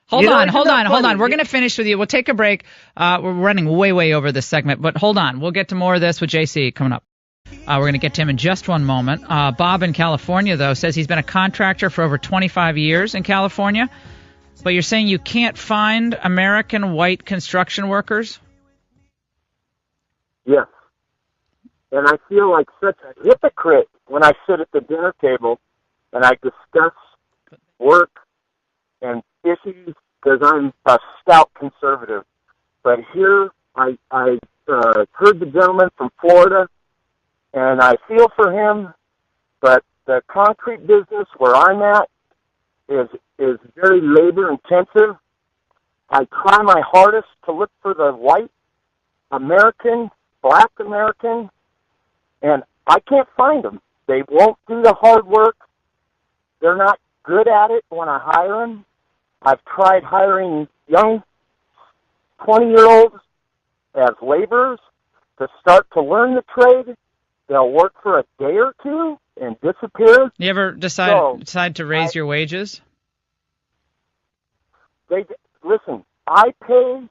Hold on. We're going to finish with you. We'll take a break. We're running way over this segment, but hold on. We'll get to more of this with JC coming up. We're going to get to him in just one moment. Bob in California, though, says he's been a contractor for over 25 years in California, but you're saying you can't find American white construction workers? Yes. And I feel like such a hypocrite when I sit at the dinner table and I discuss work and issues, because I'm a stout conservative. But here I heard the gentleman from Florida, and I feel for him, but the concrete business where I'm at is very labor intensive. I try my hardest to look for the white American, black American, and I can't find them. They won't do the hard work. They're not good at it when I hire them. I've tried hiring young 20-year-olds as laborers to start to learn the trade. They'll work for a day or two and disappear. You ever decide to raise your wages? Listen, I pay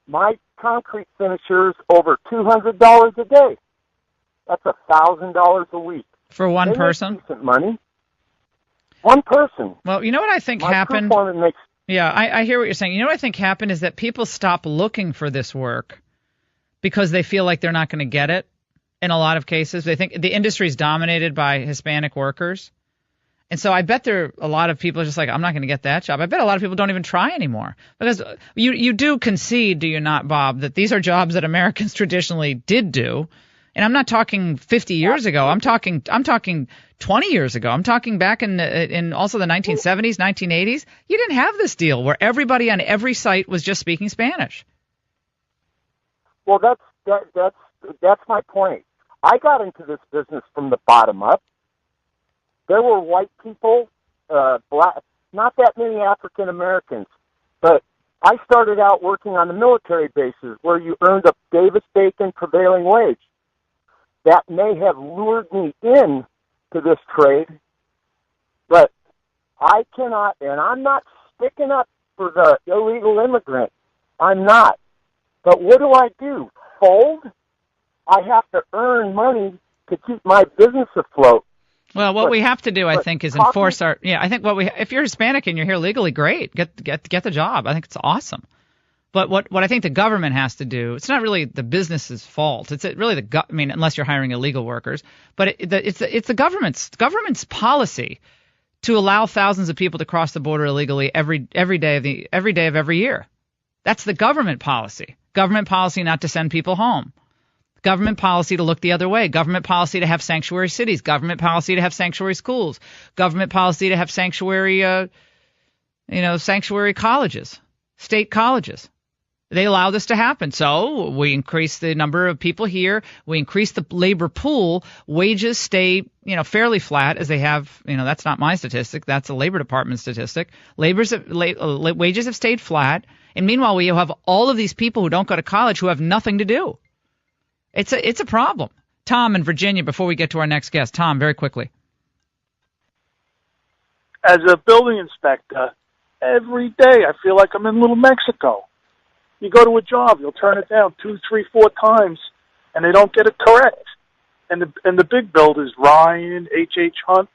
my concrete finishers over $200 a day. That's $1,000 a week. For one person? Make decent money. One person. Well, you know what I think happened? Yeah, I hear what you're saying. You know what I think happened is that people stop looking for this work because they feel like they're not going to get it. In a lot of cases, they think the industry is dominated by Hispanic workers. And so I bet there are a lot of people just like, I'm not going to get that job. I bet a lot of people don't even try anymore. Because you do concede, do you not, Bob, that these are jobs that Americans traditionally did do. And I'm not talking 50 years ago. I'm talking 20 years ago. I'm talking back in also the 1970s, 1980s. You didn't have this deal where everybody on every site was just speaking Spanish. Well, that's my point. I got into this business from the bottom up. There were white people, black, not that many African Americans, but I started out working on the military bases where you earned a Davis-Bacon prevailing wage. That may have lured me in to this trade, but I cannot, and I'm not sticking up for the illegal immigrant. I'm not. But what do? Fold? I have to earn money to keep my business afloat. Well, what we have to do, I think, is enforce our. Yeah, I think if you're Hispanic and you're here legally, great, get the job. I think it's awesome. But what I think the government has to do, it's not really the business's fault. It's really I mean, unless you're hiring illegal workers. But it's the government's policy to allow thousands of people to cross the border illegally every day of every year. That's the government policy. Government policy not to send people home. Government policy to look the other way. Government policy to have sanctuary cities. Government policy to have sanctuary schools. Government policy to have sanctuary colleges, state colleges. They allow this to happen. So we increase the number of people here. We increase the labor pool. Wages stay, fairly flat as they have. That's not my statistic. That's a Labor Department statistic. Wages have stayed flat. And meanwhile, we have all of these people who don't go to college who have nothing to do. It's a problem. Tom in Virginia, before we get to our next guest. Tom, very quickly. As a building inspector, every day I feel like I'm in Little Mexico. You go to a job, you'll turn it down 2, 3, 4 times, and they don't get it correct. And the big builders, Ryan, H.H. Hunt,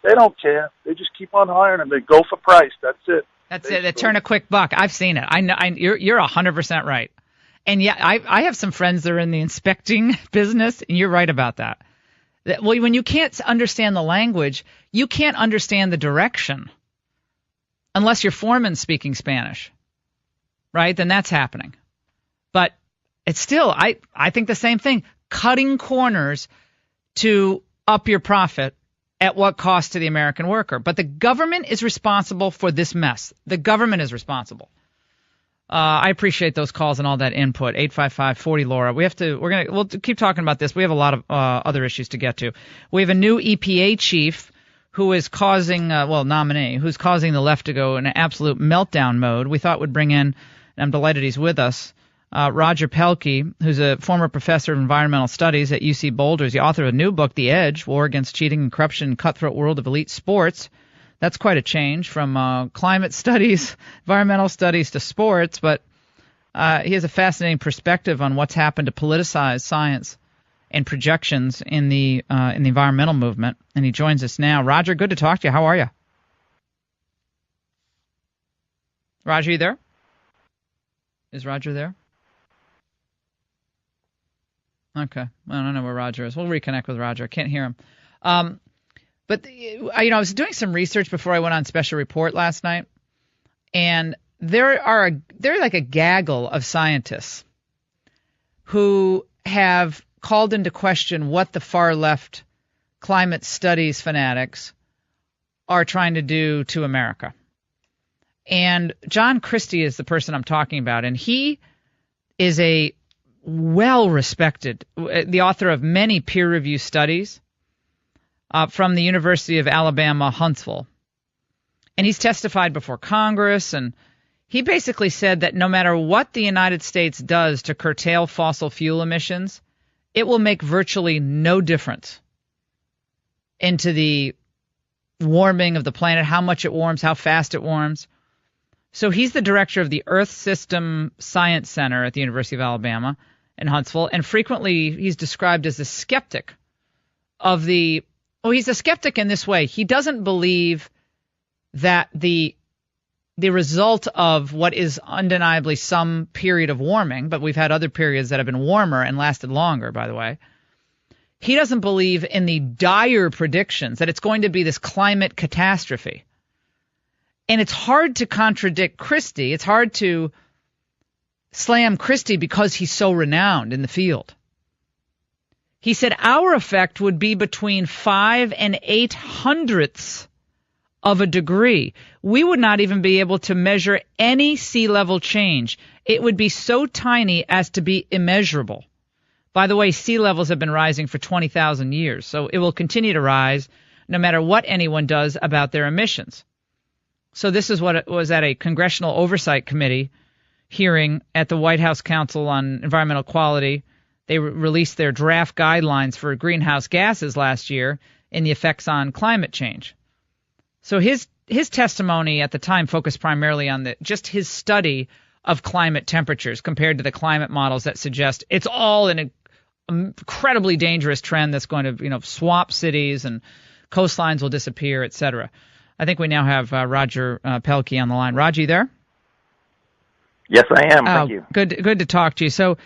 they don't care. They just keep on hiring them. They go for price. That's it. That's it. They turn a quick buck. I've seen it. I know. You're 100% right. And yeah, I have some friends that are in the inspecting business, and you're right about that. Well, when you can't understand the language, you can't understand the direction unless your foreman's speaking Spanish, right? Then that's happening. But it's still, I think the same thing, cutting corners to up your profit at what cost to the American worker. But the government is responsible for this mess. The government is responsible. I appreciate those calls and all that input. 855-40-LAURA. We'll keep talking about this. We have a lot of other issues to get to. We have a new EPA chief who is nominee, who's causing the left to go in an absolute meltdown mode. We thought would bring in, and I'm delighted he's with us, Roger Pelkey, who's a former professor of environmental studies at UC Boulder. He's the author of a new book, The Edge, War Against Cheating and Corruption in Cutthroat World of Elite Sports. That's quite a change from climate studies, environmental studies to sports, but he has a fascinating perspective on what's happened to politicized science and projections in the environmental movement, and he joins us now. Roger, good to talk to you. How are you? Roger, you there? Is Roger there? Okay. I don't know where Roger is. We'll reconnect with Roger. I can't hear him. But, I was doing some research before I went on Special Report last night, and there are like a gaggle of scientists who have called into question what the far left climate studies fanatics are trying to do to America. And John Christie is the person I'm talking about, and he is a well-respected, the author of many peer-reviewed studies from the University of Alabama, Huntsville. And he's testified before Congress, and he basically said that no matter what the United States does to curtail fossil fuel emissions, it will make virtually no difference into the warming of the planet, how much it warms, how fast it warms. So he's the director of the Earth System Science Center at the University of Alabama in Huntsville, and frequently he's described as a skeptic of the he's a skeptic in this way. He doesn't believe that the result of what is undeniably some period of warming, but we've had other periods that have been warmer and lasted longer, by the way. He doesn't believe in the dire predictions that it's going to be this climate catastrophe. And it's hard to contradict Christie. It's hard to slam Christie because he's so renowned in the field. He said our effect would be between 5 and 800ths of a degree. We would not even be able to measure any sea level change. It would be so tiny as to be immeasurable. By the way, sea levels have been rising for 20,000 years, so it will continue to rise no matter what anyone does about their emissions. So this is what it was at a Congressional Oversight Committee hearing at the White House Council on Environmental Quality. They released their draft guidelines for greenhouse gases last year and the effects on climate change. So his testimony at the time focused primarily on just his study of climate temperatures compared to the climate models that suggest it's all an incredibly dangerous trend that's going to, swamp cities and coastlines will disappear, et cetera. I think we now have Roger Pelkey on the line. Roger, you there? Yes, I am. Thank you. Good to talk to you. So,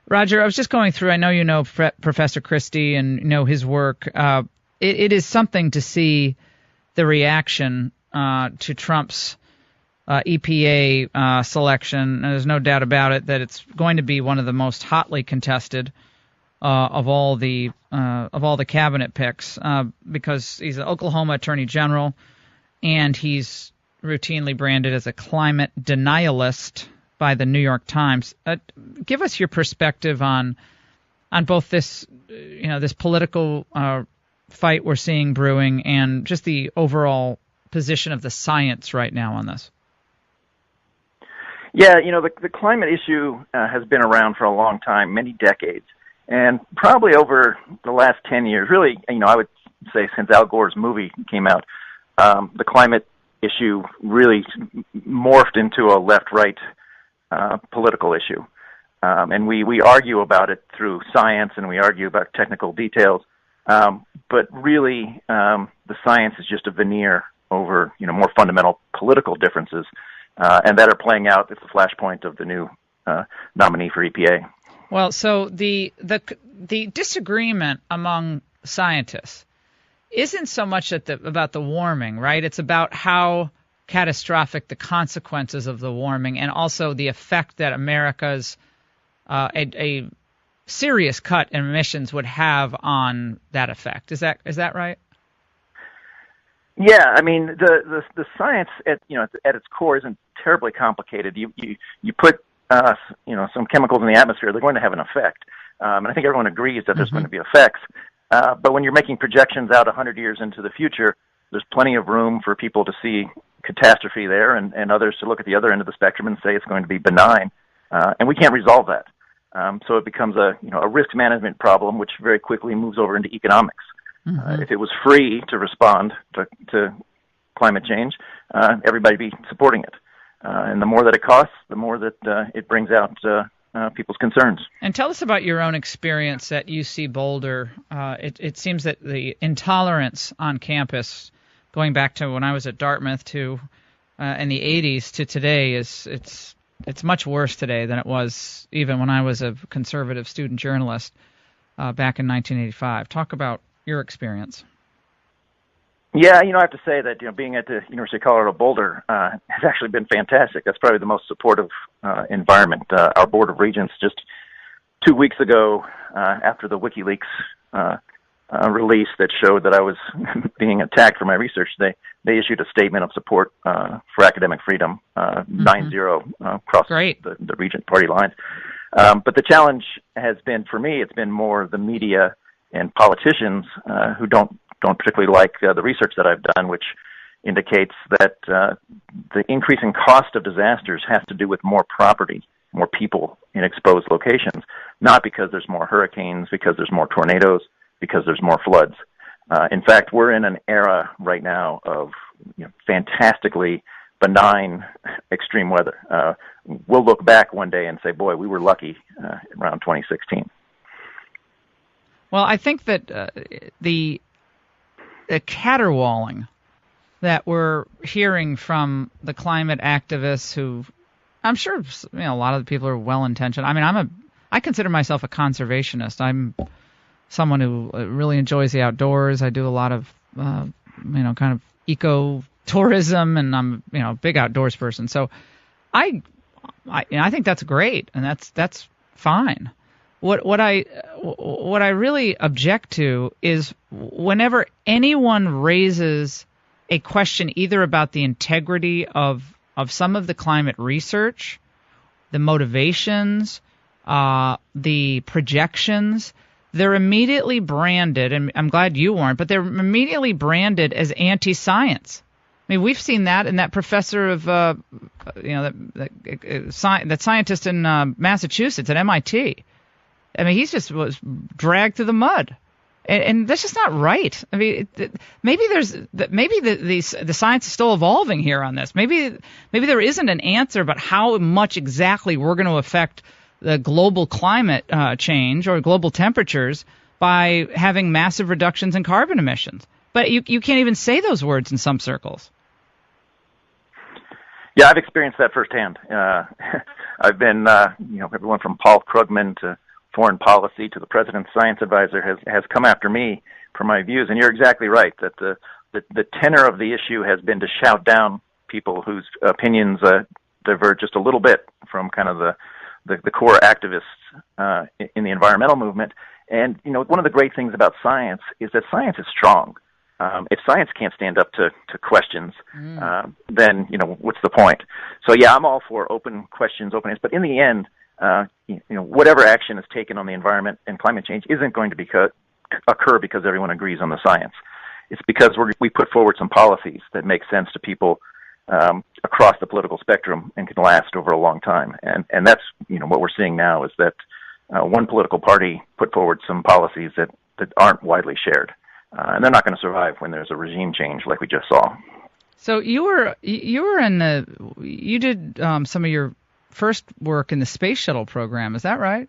Roger, I was just going through, I know you know Professor Christie and know his work. It is something to see the reaction to Trump's EPA selection. And there's no doubt about it that it's going to be one of the most hotly contested of all the cabinet picks because he's an Oklahoma Attorney General and he's routinely branded as a climate denialist by the New York Times. Give us your perspective on both this, this political fight we're seeing brewing and just the overall position of the science right now on this. Yeah, the climate issue has been around for a long time, many decades, and probably over the last 10 years, really, I would say since Al Gore's movie came out, the climate issue really morphed into a left-right political issue. And we argue about it through science and we argue about technical details. But really, the science is just a veneer over, more fundamental political differences, and that are playing out at the flashpoint of the new nominee for EPA. Well, so the disagreement among scientists isn't so much about the warming, right? It's about how catastrophic the consequences of the warming and also the effect that America's a serious cut in emissions would have on that effect. Is that right? Yeah, I mean the science at its core isn't terribly complicated. You put some chemicals in the atmosphere, they're going to have an effect, and I think everyone agrees that there's going to be effects. But when you're making projections out 100 years into the future, there's plenty of room for people to see catastrophe there, and others to look at the other end of the spectrum and say it's going to be benign, and we can't resolve that. So it becomes a risk management problem, which very quickly moves over into economics. Mm-hmm. If it was free to respond to climate change, everybody'd be supporting it. And the more that it costs, the more that it brings out people's concerns. And tell us about your own experience at UC Boulder. It seems that the intolerance on campus, going back to when I was at Dartmouth to in the 80s to today, it's much worse today than it was even when I was a conservative student journalist back in 1985. Talk about your experience. Yeah, I have to say that being at the University of Colorado Boulder has actually been fantastic. That's probably the most supportive environment. Our Board of Regents just 2 weeks ago, after the WikiLeaks release that showed that I was being attacked for my research, they issued a statement of support for academic freedom, 9-0 across the Regent party lines. But the challenge has been, for me, it's been more the media and politicians who don't particularly like the research that I've done, which indicates that the increasing cost of disasters has to do with more property, more people in exposed locations, not because there's more hurricanes, because there's more tornadoes, because there's more floods. In fact, we're in an era right now of fantastically benign extreme weather. We'll look back one day and say, boy, we were lucky around 2016. Well, I think that the caterwauling that we're hearing from the climate activists, who I'm sure a lot of the people are well-intentioned. I mean, I consider myself a conservationist. someone who really enjoys the outdoors. I do a lot of, kind of eco-tourism, and I'm, a big outdoors person. So I think that's great, and that's fine. What I really object to is whenever anyone raises a question either about the integrity of some of the climate research, the motivations, the projections, they're immediately branded, and I'm glad you weren't, but they're immediately branded as anti-science. I mean, we've seen that in that professor of, that scientist in Massachusetts at MIT. I mean, he just was dragged through the mud, and that's just not right. I mean, maybe the science is still evolving here on this. Maybe there isn't an answer, but how much exactly we're going to affect the global climate change or global temperatures by having massive reductions in carbon emissions. But you can't even say those words in some circles. Yeah, I've experienced that firsthand. I've been, everyone from Paul Krugman to foreign policy to the president's science advisor has come after me for my views. And you're exactly right that the tenor of the issue has been to shout down people whose opinions diverge just a little bit from kind of the core activists in the environmental movement. And, one of the great things about science is that science is strong. If science can't stand up to questions, then, what's the point? So, yeah, I'm all for open questions, open answers. But in the end, whatever action is taken on the environment and climate change isn't going to occur because everyone agrees on the science. It's because we put forward some policies that make sense to people across the political spectrum and can last over a long time. And that's, what we're seeing now is that one political party put forward some policies that aren't widely shared. And they're not going to survive when there's a regime change like we just saw. So you did some of your first work in the space shuttle program. Is that right?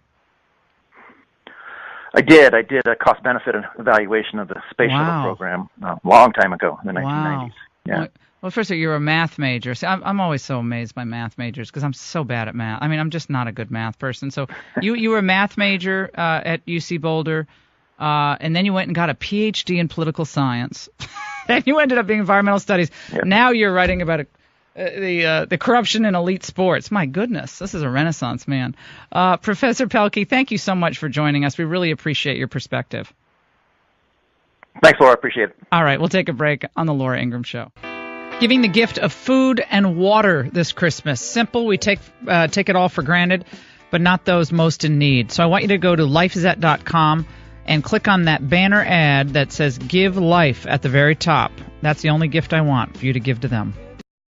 I did a cost-benefit evaluation of the space shuttle program a long time ago in the 1990s. Yeah. Well, first of all, you're a math major. See, I'm always so amazed by math majors because I'm so bad at math. I mean, I'm just not a good math person. So you were a math major at UC Boulder. And then you went and got a PhD in political science. Then you ended up being environmental studies. Yep. Now you're writing about the corruption in elite sports. My goodness, this is a renaissance, man. Professor Pelkey, thank you so much for joining us. We really appreciate your perspective. Thanks, Laura. Appreciate it. All right, we'll take a break on the Laura Ingraham Show. Giving the gift of food and water this Christmas. Simple. We take it all for granted, but not those most in need. So I want you to go to lifezet.com and click on that banner ad that says Give Life at the very top. That's the only gift I want for you to give to them.